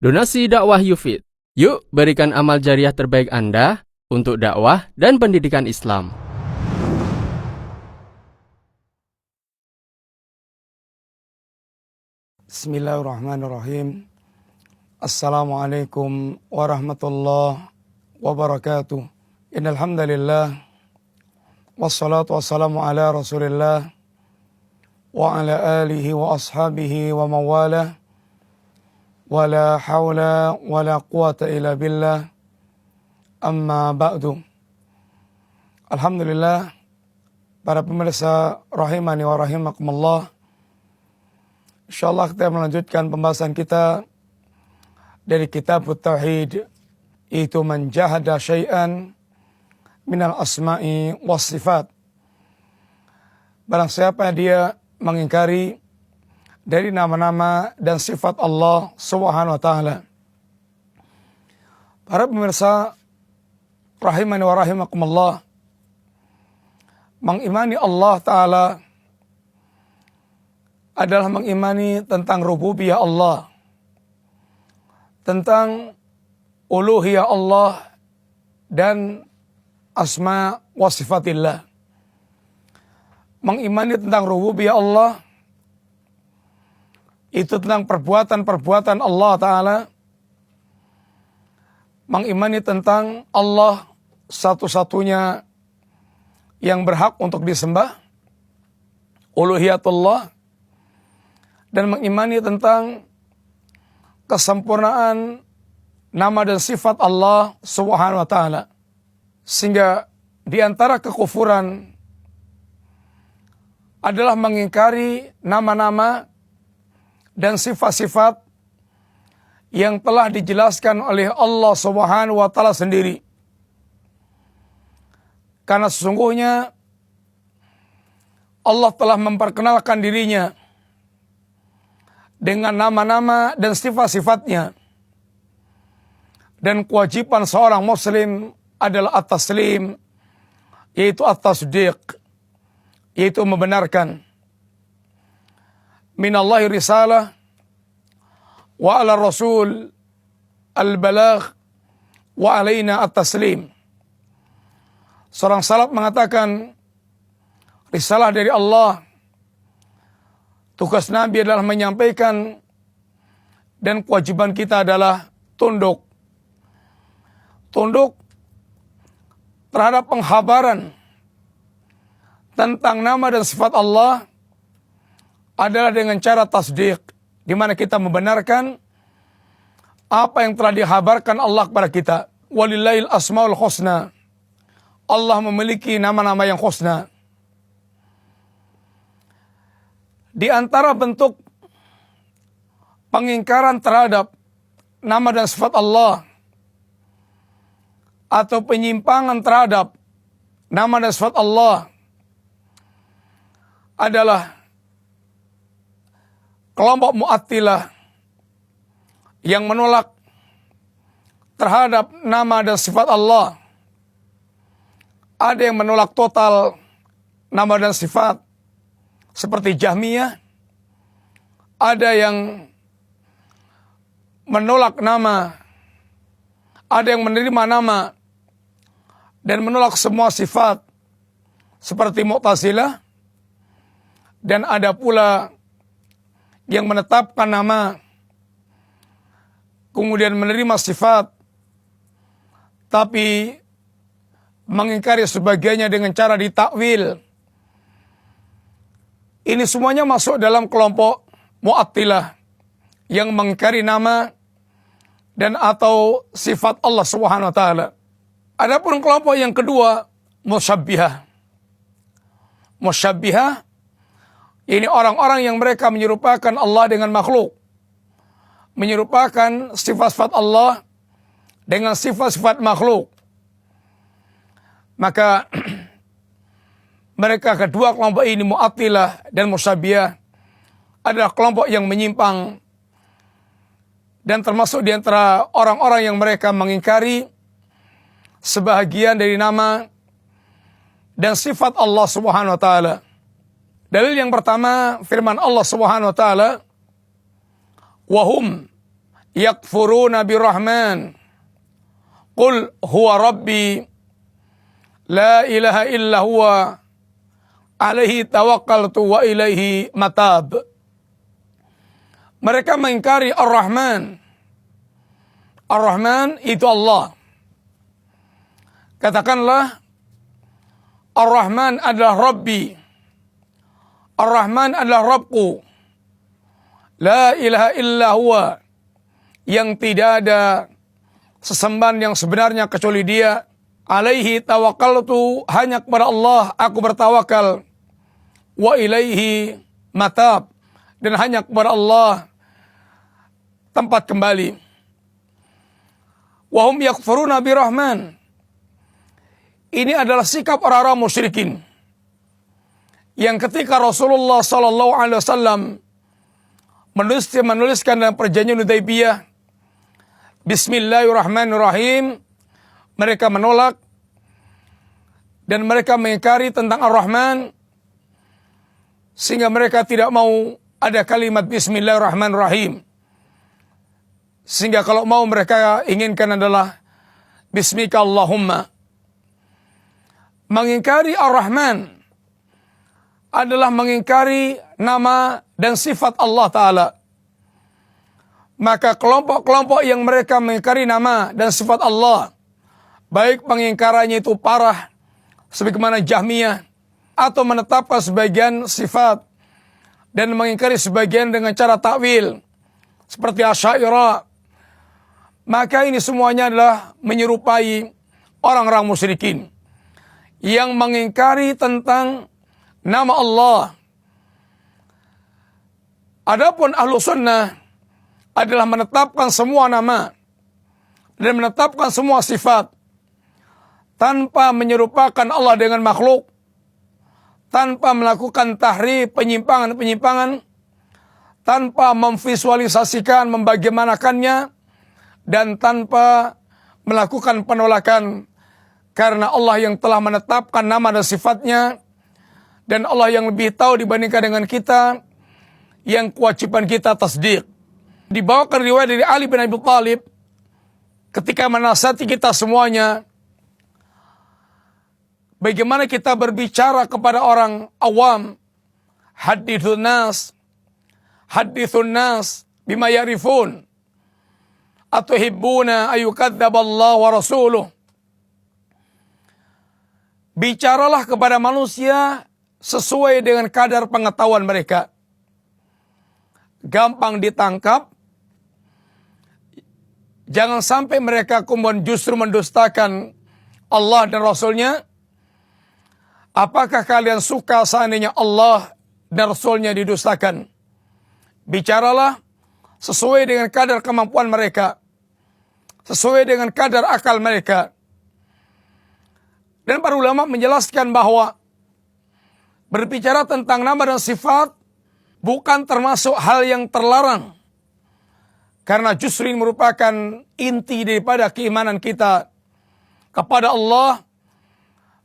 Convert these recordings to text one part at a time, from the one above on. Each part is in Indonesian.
Donasi dakwah Yufid. Yuk berikan amal jariah terbaik Anda untuk dakwah dan pendidikan Islam. Bismillahirrahmanirrahim. Assalamualaikum warahmatullahi wabarakatuh. Innal hamdalillah wassalatu wassalamu ala Rasulillah wa ala alihi wa ashabihi wa mawalah. Wala hawla wala quwata illa billah. Amma ba'du. Alhamdulillah, para pemirsa rahimani wa rahimakumullah. Insyaallah kita melanjutkan pembahasan kita dari kitab Tauhid, itu man jahada syai'an minal asma'i was sifat. Barang siapa dia mengingkari dari nama-nama dan sifat Allah Subhanahu wa taala. Para pemirsa rahimani wa rahimakumullah, mengimani Allah taala adalah mengimani tentang rububiyah Allah, tentang uluhiyah Allah dan asma wa sifatillah. Mengimani tentang rububiyah Allah itu tentang perbuatan-perbuatan Allah Ta'ala. Mengimani tentang Allah satu-satunya yang berhak untuk disembah, uluhiyatullah. Dan mengimani tentang kesempurnaan nama dan sifat Allah Subhanahu wa Ta'ala. Sehingga di antara kekufuran adalah mengingkari nama-nama dan sifat-sifat yang telah dijelaskan oleh Allah Subhanahu wa taala sendiri. Karena sesungguhnya Allah telah memperkenalkan dirinya dengan nama-nama dan sifat-sifatnya. Dan kewajiban seorang muslim adalah at-taslim, yaitu at-tasdiq, yaitu membenarkan. Minallahi risalah wa ala rasul al-balagh wa alaina at-taslim. Seorang salaf mengatakan, risalah dari Allah, tugas Nabi adalah menyampaikan, dan kewajiban kita adalah tunduk. Tunduk terhadap penghabaran tentang nama dan sifat Allah adalah dengan cara tasdik, di mana kita membenarkan apa yang telah dihabarkan Allah kepada kita. Walillahil asmaul husna. Allah memiliki nama-nama yang husna. Di antara bentuk pengingkaran terhadap nama dan sifat Allah atau penyimpangan terhadap nama dan sifat Allah adalah kelompok Mu'attilah yang menolak terhadap nama dan sifat Allah. Ada yang menolak total nama dan sifat seperti Jahmiyah. Ada yang menolak nama, ada yang menerima nama dan menolak semua sifat seperti Mu'tazilah. Dan ada pula yang menetapkan nama, kemudian menerima sifat, tapi mengingkari sebagiannya dengan cara ditakwil. Ini semuanya masuk dalam kelompok Mu'attilah yang mengingkari nama dan atau sifat Allah Subhanahu wa taala. Adapun kelompok yang kedua, Musyabbihah. Musyabbihah ini orang-orang yang mereka menyerupakan Allah dengan makhluk. Menyerupakan sifat-sifat Allah dengan sifat-sifat makhluk. Maka mereka kedua kelompok ini, Mu'attilah dan Musyabbihah, adalah kelompok yang menyimpang. Dan termasuk di antara orang-orang yang mereka mengingkari sebahagian dari nama dan sifat Allah Subhanahu wa taala. Dalil yang pertama, firman Allah Subhanahu wa taala, "Wahum yakfuruna birrahman qul huwa rabbi la ilaha illa huwa alaihi tawakkaltu wa ilaihi matab. Mereka mengingkari Ar-Rahman. Ar-Rahman itu Allah. Katakanlah Ar-Rahman adalah Rabbi. Ar-Rahman adalah Rabbku. La ilaha illa huwa. Yang tidak ada sesembahan yang sebenarnya kecuali Dia. Alaihi tawakkaltu, hanya kepada Allah aku bertawakal. Wa ilaihi matab, dan hanya kepada Allah tempat kembali. Wa hum yakfuruna birrahman. Ini adalah sikap orang-orang musyrikin yang ketika Rasulullah sallallahu alaihi wasallam menuliskan dalam perjanjian Hudaybiyah Bismillahirrahmanirrahim, mereka menolak dan mereka mengingkari tentang Ar-Rahman, sehingga mereka tidak mau ada kalimat Bismillahirrahmanirrahim. Sehingga kalau mau mereka inginkan adalah Bismika Allahumma. Mengingkari Ar-Rahman adalah mengingkari nama dan sifat Allah Ta'ala. Maka kelompok-kelompok yang mereka mengingkari nama dan sifat Allah, baik pengingkarannya itu parah sebagaimana Jahmiyah, atau menetapkan sebagian sifat dan mengingkari sebagian dengan cara takwil seperti Asy'ariyah, maka ini semuanya adalah menyerupai orang-orang musyrikin yang mengingkari tentang nama Allah. Adapun ahlu sunnah adalah menetapkan semua nama dan menetapkan semua sifat tanpa menyerupakan Allah dengan makhluk, tanpa melakukan tahrif, penyimpangan-penyimpangan, tanpa memvisualisasikan, membagaimanakannya, dan tanpa melakukan penolakan, karena Allah yang telah menetapkan nama dan sifatnya, dan Allah yang lebih tahu dibandingkan dengan kita, yang kewajiban kita tasdik. Dibawakan riwayat dari Ali bin Abi Thalib ketika menasihati kita semuanya, bagaimana kita berbicara kepada orang awam. Hadithun nas bima yarifun atuhibbuna ayukadzdzab Allah wa rasuluh. Bicaralah kepada manusia sesuai dengan kadar pengetahuan mereka. Gampang ditangkap. Jangan sampai mereka kemudian justru mendustakan Allah dan Rasulnya. Apakah kalian suka seandainya Allah dan Rasulnya didustakan? Bicaralah sesuai dengan kadar kemampuan mereka, sesuai dengan kadar akal mereka. Dan para ulama menjelaskan bahwa berbicara tentang nama dan sifat bukan termasuk hal yang terlarang, karena justru ini merupakan inti daripada keimanan kita kepada Allah,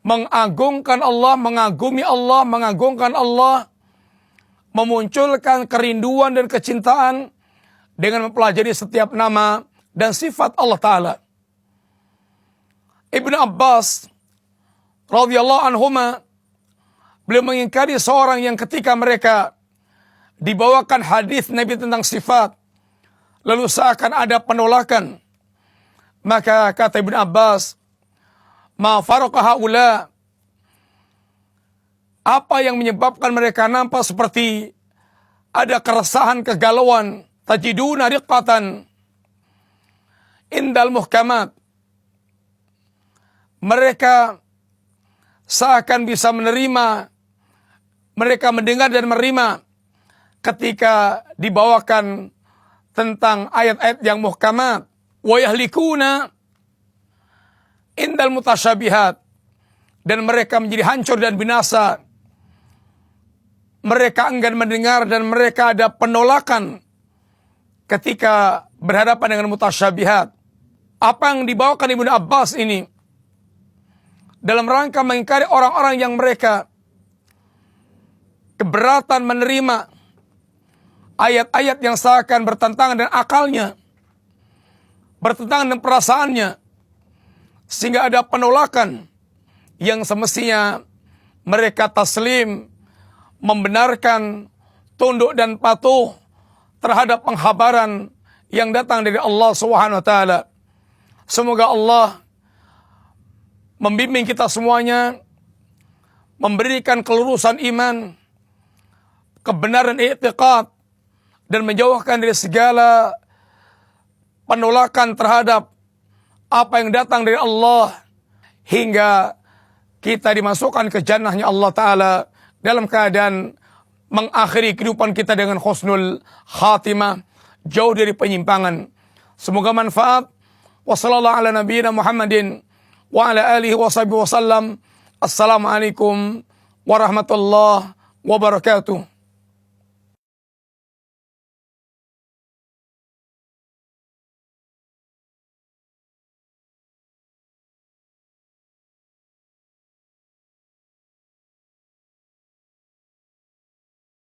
mengagungkan Allah, mengagumi Allah, mengagungkan Allah, memunculkan kerinduan dan kecintaan dengan mempelajari setiap nama dan sifat Allah Ta'ala. Ibnu Abbas radhiyallahu anhuma, beliau mengingkari seorang yang ketika mereka dibawakan hadis Nabi tentang sifat, lalu seakan ada penolakan. Maka kata Ibnu Abbas, ma faraqa haula, apa yang menyebabkan mereka nampak seperti ada keresahan, kegalauan, tajiduna riqatan indal muhkamat. Mereka seakan bisa menerima, mereka mendengar dan menerima ketika dibawakan tentang ayat-ayat yang muhkamat. Wa yahlikuna indal mutasyabihat, dan mereka menjadi hancur dan binasa. Mereka enggan mendengar dan mereka ada penolakan ketika berhadapan dengan mutasyabihat. Apa yang dibawakan Ibnu Abbas ini dalam rangka mengingkari orang-orang yang mereka keberatan menerima ayat-ayat yang seakan bertentangan dengan akalnya, bertentangan dengan perasaannya, sehingga ada penolakan yang semestinya mereka taslim, membenarkan, tunduk dan patuh terhadap penghabaran yang datang dari Allah Subhanahu wa taala. Semoga Allah membimbing kita semuanya, memberikan kelurusan iman, kebenaran i'tiqad, dan menjauhkan dari segala penolakan terhadap apa yang datang dari Allah, hingga kita dimasukkan ke jannahnya Allah Ta'ala dalam keadaan mengakhiri kehidupan kita dengan husnul khatimah, jauh dari penyimpangan. Semoga manfaat. Wassallallahu ala nabiyyina Muhammadin wa ala alihi wa sahbihi wasallam. Assalamualaikum warahmatullahi wabarakatuh.